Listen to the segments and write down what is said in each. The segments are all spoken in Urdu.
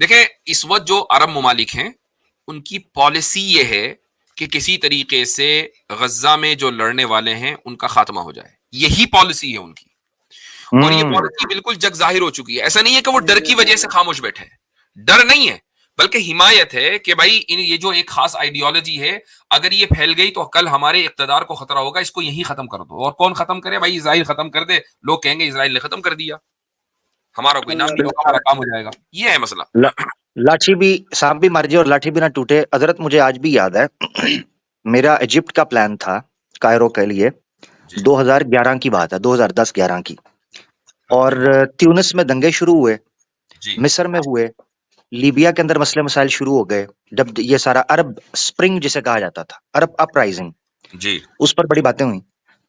دیکھیں اس وقت جو عرب ممالک ہیں ان کی پالیسی یہ ہے کہ کسی طریقے سے غزہ میں جو لڑنے والے ہیں ان کا خاتمہ ہو جائے، یہی پالیسی ہے ان کی، اور یہ پالیسی بالکل جگ ظاہر ہو چکی ہے. ایسا نہیں ہے کہ وہ ڈر کی وجہ سے خاموش بیٹھے ہیں، ڈر نہیں ہے بلکہ حمایت ہے کہ بھائی یہ جو ایک خاص آئیڈیالوجی ہے اگر یہ پھیل گئی تو کل ہمارے اقتدار کو خطرہ ہوگا، اس کو یہی ختم کر دو. اور کون ختم کرے؟ بھائی اسرائیل ختم کر دے، لوگ کہیں گے اسرائیل نے ختم کر دیا، ہمارا کوئی نام نہیں ہوگا، ہمارا کام ہو جائے گا. یہ ہے مسئلہ. لاٹھی بھی سانپ بھی مر جائے اور لاٹھی بھی نہ ٹوٹے. حضرت مجھے آج بھی یاد ہے میرا ایجپٹ کا پلان تھا کائرو کے لیے، 2011 کی بات ہے، 2010-11 کی. اور تیونس میں دنگے شروع ہوئے، مصر میں ہوئے، لیبیا کے اندر مسئلے مسائل شروع ہو گئے. جب یہ سارا عرب سپرنگ جسے کہا جاتا تھا، عرب اپ رائزنگ، اس پر بڑی باتیں ہوئی.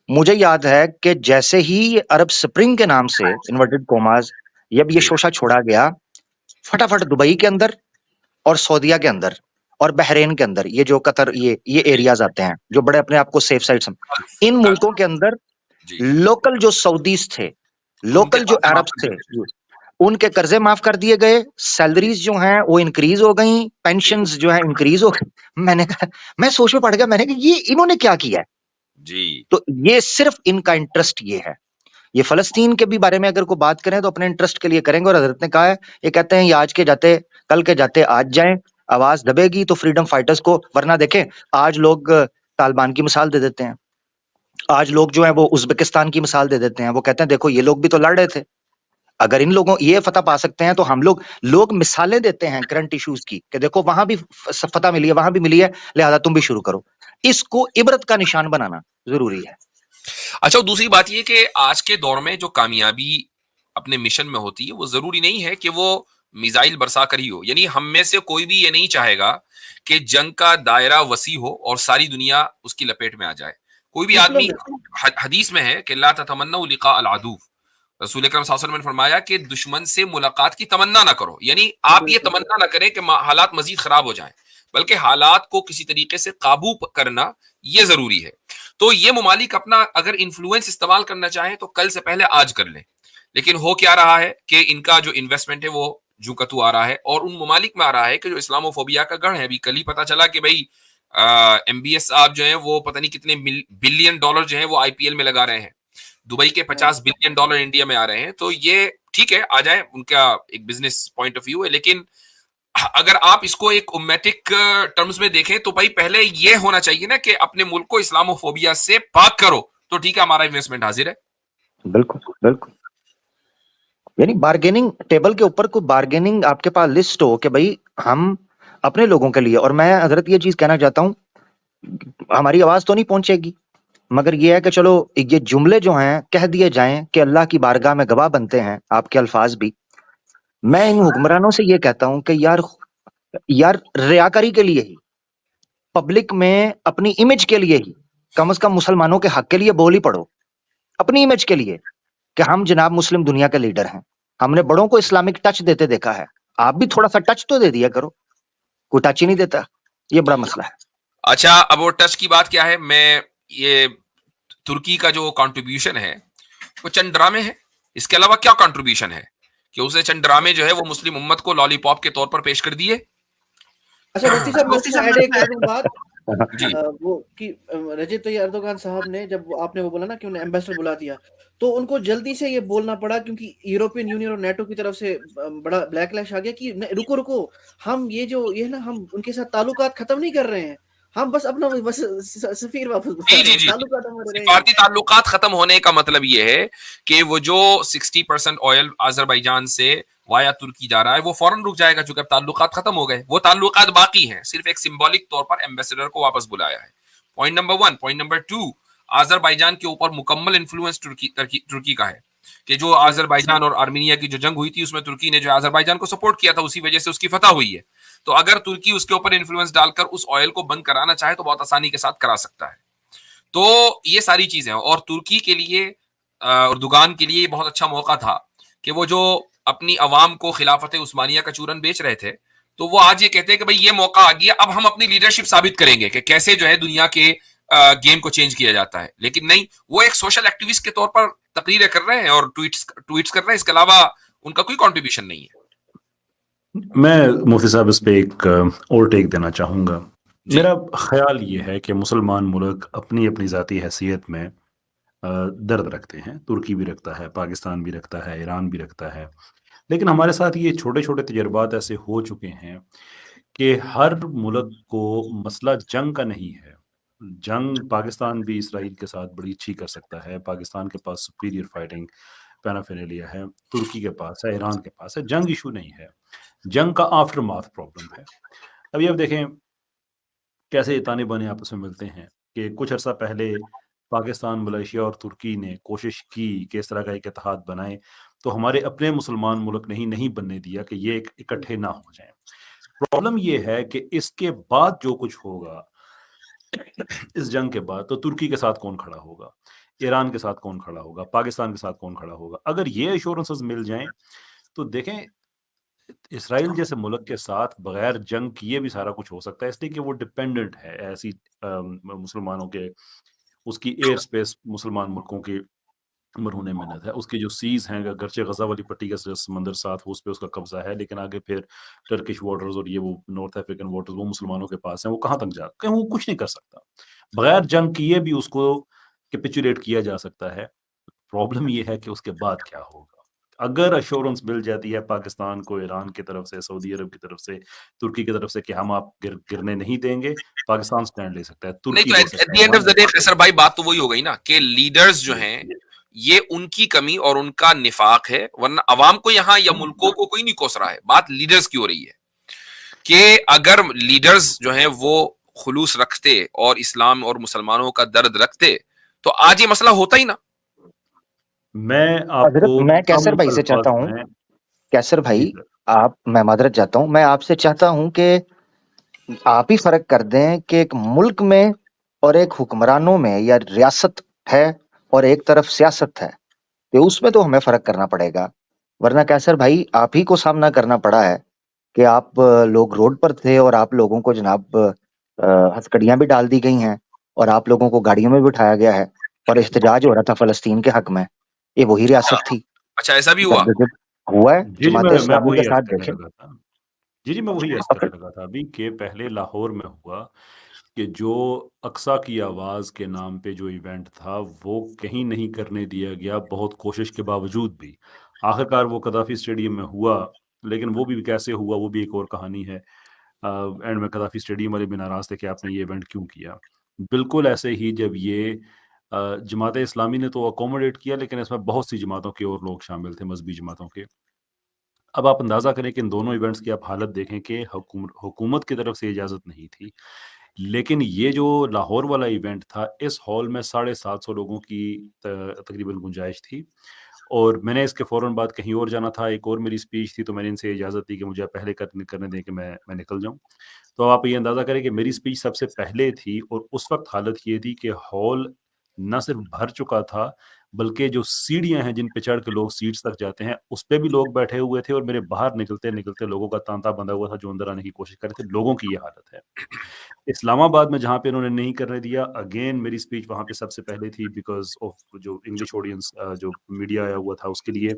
مجھے یاد ہے کہ جیسے ہی عرب سپرنگ کے نام سے انورٹڈ کوماز جب یہ شوشہ چھوڑا گیا، فٹافٹ دبئی کے اندر اور سعودیہ کے اندر اور بحرین کے اندر، یہ جو قطر، یہ ایریاز آتے ہیں جو بڑے اپنے آپ کو سیف سائٹ ان ملکوں کے اندر لوکل جو سعودیز تھے، لوکل جو عربز تھے، ان کے قرضے معاف کر دیے گئے، سیلریز جو ہیں وہ انکریز ہو گئیں، پینشنز جو ہیں انکریز ہو گئی. میں نے کہا، میں سوچ میں پڑ گیا، میں نے کہا یہ انہوں نے کیا کیا ہے. تو یہ صرف ان کا انٹرسٹ یہ ہے. یہ فلسطین کے بھی بارے میں اگر کوئی بات کریں تو اپنے انٹرسٹ کے لیے کریں گے. اور حضرت نے کہا ہے، یہ کہتے ہیں یہ آج کے جاتے کل کے جاتے آج جائیں، آواز دبے گی تو فریڈم فائٹرز کو. ورنہ دیکھیں آج لوگ طالبان کی مثال دے دیتے ہیں، آج لوگ جو ہیں وہ ازبکستان کی مثال دے دیتے ہیں. وہ کہتے ہیں دیکھو یہ لوگ بھی تو لڑ رہے تھے، اگر ان لوگوں یہ فتح پا سکتے ہیں تو ہم لوگ مثالیں دیتے ہیں کرنٹ ایشوز کی کہ دیکھو وہاں بھی فتح ملی ہے، وہاں بھی ملی ہے، لہذا تم بھی شروع کرو. اس کو عبرت کا نشان بنانا ضروری ہے. اچھا، دوسری بات یہ کہ آج کے دور میں جو کامیابی اپنے مشن میں ہوتی ہے وہ ضروری نہیں ہے کہ وہ میزائل برسا کر ہی ہو. یعنی ہم میں سے کوئی بھی یہ نہیں چاہے گا کہ جنگ کا دائرہ وسیع ہو اور ساری دنیا اس کی لپیٹ میں آ جائے. کوئی بھی آدمی، حدیث میں ہے کہ لا تتمنوا لقاء العدو، رسول اکرم صلی اللہ علیہ وسلم نے فرمایا کہ دشمن سے ملاقات کی تمنا نہ کرو. یعنی آپ یہ تمنا نہ کریں کہ حالات مزید خراب ہو جائیں، بلکہ حالات کو کسی طریقے سے قابو کرنا یہ ضروری ہے. تو یہ ممالک اپنا اگر انفلوئنس استعمال کرنا چاہیں تو کل سے پہلے آج کر لیں. لیکن ہو کیا رہا ہے کہ ان کا جو انویسٹمنٹ ہے وہ جو کتو آ رہا ہے، اور ان ممالک میں آ رہا ہے کہ جو اسلامو فوبیا کا گڑھ ہے. ابھی کل ہی پتا چلا کہ بھائی ایم بی ایس صاحب جو ہیں وہ پتہ نہیں کتنے بلین ڈالر جو ہیں وہ آئی پی ایل میں لگا رہے ہیں. دبئی کے 50 بلین ڈالر انڈیا میں آ رہے ہیں. تو یہ ٹھیک ہے، آ جائیں، ان کا ایک بزنس پوائنٹ آف ویو ہے. لیکن اگر آپ اس کو ایک امیٹک ٹرمز میں دیکھیں تو بھائی پہلے یہ ہونا چاہیے نا کہ اپنے ملک کو اسلامو فوبیا سے پاک کرو، تو ٹھیک ہے ہمارا انویسٹمنٹ حاضر ہے. بالکل بالکل. یعنی بارگیننگ ٹیبل کے اوپر کوئی بارگیننگ آپ کے پاس لسٹ ہو کہ بھائی ہم اپنے لوگوں کے لیے. اور میں حضرت یہ چیز کہنا چاہتا ہوں، ہماری آواز تو نہیں پہنچے گی، مگر یہ ہے کہ چلو یہ جملے جو ہیں کہہ دیے جائیں کہ اللہ کی بارگاہ میں گواہ بنتے ہیں آپ کے الفاظ بھی. میں ان حکمرانوں سے یہ کہتا ہوں کہ یار ریاکاری کے لیے ہی، پبلک میں اپنی امیج کے لیے ہی کم از کم مسلمانوں کے حق کے لیے بول ہی پڑو، اپنی امیج کے لیے کہ ہم جناب مسلم دنیا کے لیڈر ہیں. ہم نے بڑوں کو اسلامک ٹچ دیتے دیکھا ہے، آپ بھی تھوڑا سا ٹچ تو دے دیا کرو. کوئی ٹچ ہی نہیں دیتا، یہ بڑا مسئلہ ہے. اچھا، اب وہ ٹچ کی بات کیا ہے؟ میں یہ ترکی کا جو کنٹریبیوشن ہے وہ چند ڈرامے ہے، اس کے علاوہ کیا کنٹریبیوشن ہے کہ اسے چند ڈرامے جو ہے وہ مسلم امت کو لالی پاپ کے طور پر پیش کر دیے. اچھا مفتی صاحب، میں اس میں ایڈ ایک کر دوں بات. وہ کہ رجب طیب اردوغان صاحب نے جب آپ نے وہ بولا نا کہ انہیں ایمبیسڈر بلا دیا، تو ان کو جلدی سے یہ بولنا پڑا کیونکہ یورپین یونین اور نیٹو کی طرف سے بڑا بلیک لیش آ گیا کہ رکو ہم یہ نا ہم ان کے ساتھ تعلقات ختم نہیں کر رہے ہیں، ہم بس اپنا بس سفیر واپس بلا رہے ہیں. تعلقات ہمارے رہیں گے. سفارتی تعلقات ختم ہونے کا مطلب یہ ہے کہ وہ جو 60% آئل آذربائیجان سے وایا ترکی جا رہا ہے وہ فوراً رک جائے گا، چونکہ تعلقات ختم ہو گئے. وہ تعلقات باقی ہیں، صرف ایک سمبولک طور پر ایمبیسڈر کو واپس بلایا ہے. Point number 1. Point number 2، Azerbaijan کے اوپر مکمل انفلوئنس ترکی کا ہے کہ جو آذربائیجان اور آرمینیا کی جو جنگ ہوئی تھی اس میں ترکی نے جو آذربائیجان کو سپورٹ کیا تھا، اسی وجہ سے اس کی فتح ہوئی ہے. تو اگر ترکی اس کے اوپر انفلوئنس ڈال کر اس آئل کو بند کرانا چاہے تو بہت آسانی کے ساتھ کرا سکتا ہے. تو یہ ساری چیزیں ہیں، اور ترکی کے لیے، اردوغان کے لیے بہت اچھا موقع تھا کہ وہ جو اپنی عوام کو خلافت عثمانیہ کا چورن بیچ رہے تھے، تو وہ آج یہ کہتے ہیں کہ بھئی یہ موقع آ گیا، اب ہم اپنی لیڈرشپ ثابت کریں گے کہ کیسے جو ہے دنیا کے گیم کو چینج کیا جاتا ہے. لیکن نہیں، وہ ایک سوشل ایکٹیوسٹ کے طور پر تقریریں کر رہے ہیں اور ٹویٹس کر رہے ہیں، اس کے علاوہ ان کا کوئی کنٹریبیوشن نہیں ہے. میں مفتی صاحب اس پہ ایک اور ٹیک دینا چاہوں گا. جی میرا خیال یہ ہے کہ مسلمان ملک اپنی اپنی ذاتی حیثیت میں درد رکھتے ہیں. ترکی بھی رکھتا ہے، پاکستان بھی رکھتا ہے، ایران بھی رکھتا ہے. لیکن ہمارے ساتھ یہ چھوٹے چھوٹے تجربات ایسے ہو چکے ہیں کہ ہر ملک کو مسئلہ جنگ کا نہیں ہے. جنگ پاکستان بھی اسرائیل کے ساتھ بڑی اچھی کر سکتا ہے. پاکستان کے پاس سپیریئر فائٹنگ پینافینیلیا ہے، ترکی کے پاس ہے، ایران کے پاس ہے. جنگ ایشو نہیں ہے، جنگ کا آفٹر مارتھ پرابلم ہے. ابھی اب دیکھیں کیسے تانے بانے آپس میں ملتے ہیں کہ کچھ عرصہ پہلے پاکستان، ملائیشیا اور ترکی نے کوشش کی کہ اس طرح کا ایک اتحاد بنائے، تو ہمارے اپنے مسلمان ملک نہیں بننے دیا کہ یہ اکٹھے نہ ہو جائیں. پرابلم یہ ہے کہ اس کے بعد جو کچھ ہوگا اس جنگ کے بعد، تو ترکی کے ساتھ کون کھڑا ہوگا، ایران کے ساتھ کون کھڑا ہوگا، پاکستان کے ساتھ کون کھڑا ہوگا. اگر یہ ایشورنسز مل جائیں تو دیکھیں اسرائیل جیسے ملک کے ساتھ بغیر جنگ کیے بھی سارا کچھ ہو سکتا ہے، اس لیے کہ وہ ڈپینڈنٹ ہے ایسی مسلمانوں کے، اس کی ایئر سپیس مسلمان ملکوں کی مرہون منت ہے. اس کی جو سیز ہیں، گرچہ غزہ والی پٹی کا سمندر ساتھ اس پہ اس کا قبضہ ہے، لیکن آگے پھر ٹرکش واٹرز اور یہ وہ نارتھ افریقن واٹرز وہ مسلمانوں کے پاس ہیں. وہ کہاں تک کہ وہ کچھ نہیں کر سکتا. بغیر جنگ کیے بھی اس کو کیپیچولیٹ کیا جا سکتا ہے. پرابلم یہ ہے کہ اس کے بعد کیا ہوگا. اگر ایشورنس مل جاتی ہے پاکستان کو ایران کی طرف سے، سعودی عرب کی طرف سے، ترکی کی طرف سے کہ ہم آپ گرنے نہیں دیں گے، پاکستان سٹینڈ لے سکتا ہے. نہیں ترکی تو لے ایٹ سکتا دی اینڈ آف دا ہے. ڈے قیصر بھائی بات تو وہی ہو گئی نا کہ لیڈرز جو ہیں یہ ان کی کمی اور ان کا نفاق ہے، ورنہ عوام کو یہاں یا ملکوں کو کوئی نہیں کوس رہا ہے. بات لیڈرز کی ہو رہی ہے کہ اگر لیڈرز جو ہیں وہ خلوص رکھتے اور اسلام اور مسلمانوں کا درد رکھتے تو آج یہ مسئلہ ہوتا ہی نا. میں آپ حضرت کو میں کم کیسر بھائی سے چاہتا الفاظ ہوں، میں کیسر جی بھائی سر. میں معذرت چاہتا ہوں، میں آپ سے چاہتا ہوں کہ آپ ہی فرق کر دیں کہ ایک ملک میں اور ایک حکمرانوں میں یا ریاست ہے اور ایک طرف سیاست ہے، کہ اس میں تو ہمیں فرق کرنا پڑے گا. ورنہ کیسر بھائی آپ ہی کو سامنا کرنا پڑا ہے کہ آپ لوگ روڈ پر تھے اور آپ لوگوں کو جناب ہتھکڑیاں بھی ڈال دی گئی ہیں اور آپ لوگوں کو گاڑیوں میں بھی بٹھایا گیا ہے اور احتجاج ہو رہا تھا فلسطین کے حق میں. یہ وہی اچھا ریاست تھی. اچھا ایسا بھی ہوا. درد ذکر ہوا ہے جی جماعت میں اسلامی کے وہی عرض ساتھ کرنے دیکھیں. لگا تھا. جی میں وہی عرض اور کرنے پھر لگا تھا ابھی کہ پہلے لاہور میں ہوا کہ جو اقصیٰ کی آواز کے نام پہ جو ایونٹ تھا وہ کہیں نہیں کرنے دیا گیا، بہت کوشش کے باوجود بھی. آخرکار وہ قذافی اسٹیڈیم میں ہوا، لیکن وہ بھی کیسے ہوا وہ بھی ایک اور کہانی ہے. اینڈ میں قذافی اسٹیڈیم والے بھی ناراض تھے کہ آپ نے یہ ایونٹ کیوں کیا. بالکل ایسے ہی جب یہ جماعت اسلامی نے تو اکوموڈیٹ کیا، لیکن اس میں بہت سی جماعتوں کے اور لوگ شامل تھے، مذہبی جماعتوں کے. اب آپ اندازہ کریں کہ ان دونوں ایونٹس کی آپ حالت دیکھیں کہ حکومت کی طرف سے اجازت نہیں تھی، لیکن یہ جو لاہور والا ایونٹ تھا اس ہال میں 750 لوگوں کی تقریباً گنجائش تھی. اور میں نے اس کے فوراً بعد کہیں اور جانا تھا، ایک اور میری اسپیچ تھی، تو میں نے ان سے اجازت دی کہ مجھے پہلے کرنے دیں کہ میں نکل جاؤں. تو آپ یہ اندازہ کریں کہ میری اسپیچ سب سے پہلے تھی اور اس وقت حالت یہ تھی کہ ہال نہ صرف بھر چکا تھا بلکہ جو سیڑھیاں ہیں جن پہ چڑھ کے لوگ سیٹس تک جاتے ہیں اس پہ بھی لوگ بیٹھے ہوئے تھے، اور میرے باہر نکلتے لوگوں کا تانتا بندھا ہوا تھا جو اندر آنے کی کوشش کر رہے تھے. لوگوں کی یہ حالت ہے. اسلام آباد میں جہاں پہ انہوں نے نہیں کرنے دیا، اگین میری اسپیچ وہاں پہ سب سے پہلے تھی بیکاز آف جو انگلش آڈینس جو میڈیا آیا ہوا تھا اس کے لیے.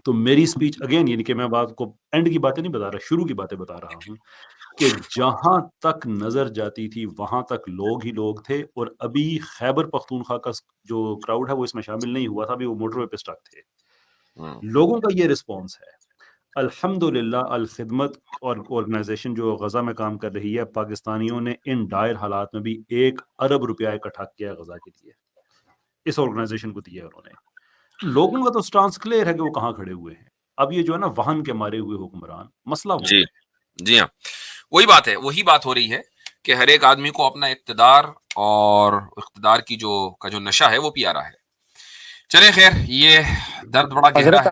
تو میری اسپیچ اگین یعنی کہ میں بات کو اینڈ کی باتیں نہیں بتا رہا، شروع کی باتیں بتا رہا ہوں کہ جہاں تک نظر جاتی تھی وہاں تک لوگ ہی لوگ تھے. اور ابھی خیبر پختونخوا کا جو کراؤڈ ہے وہ اس میں شامل نہیں ہوا تھا، ابھی وہ موٹر وے پہ اسٹک تھے. لوگوں کا یہ رسپانس ہے. الحمدللہ الخدمت اور آرگنائزیشن جو غزہ میں کام کر رہی ہے، پاکستانیوں نے ان ڈائر حالات میں بھی 1 ارب روپیہ اکٹھا کیا غزہ کے لیے، اس آرگنائزیشن کو دیا انہوں نے. لوگوں کا تو سٹانس کلیئر ہے کہ وہ کہاں کھڑے ہوئے ہیں. اب یہ جو ہے نا وہن کے مارے ہوئے حکمران، مسئلہ وہ جی ہے. جی ہاں وہی بات ہے، وہی بات ہو رہی ہے کہ ہر ایک آدمی کو اپنا اقتدار اور اقتدار کی جو نشہ ہے وہ پیا رہا ہے. چلیں خیر، یہ درد بڑا گہرا حضرت ہے.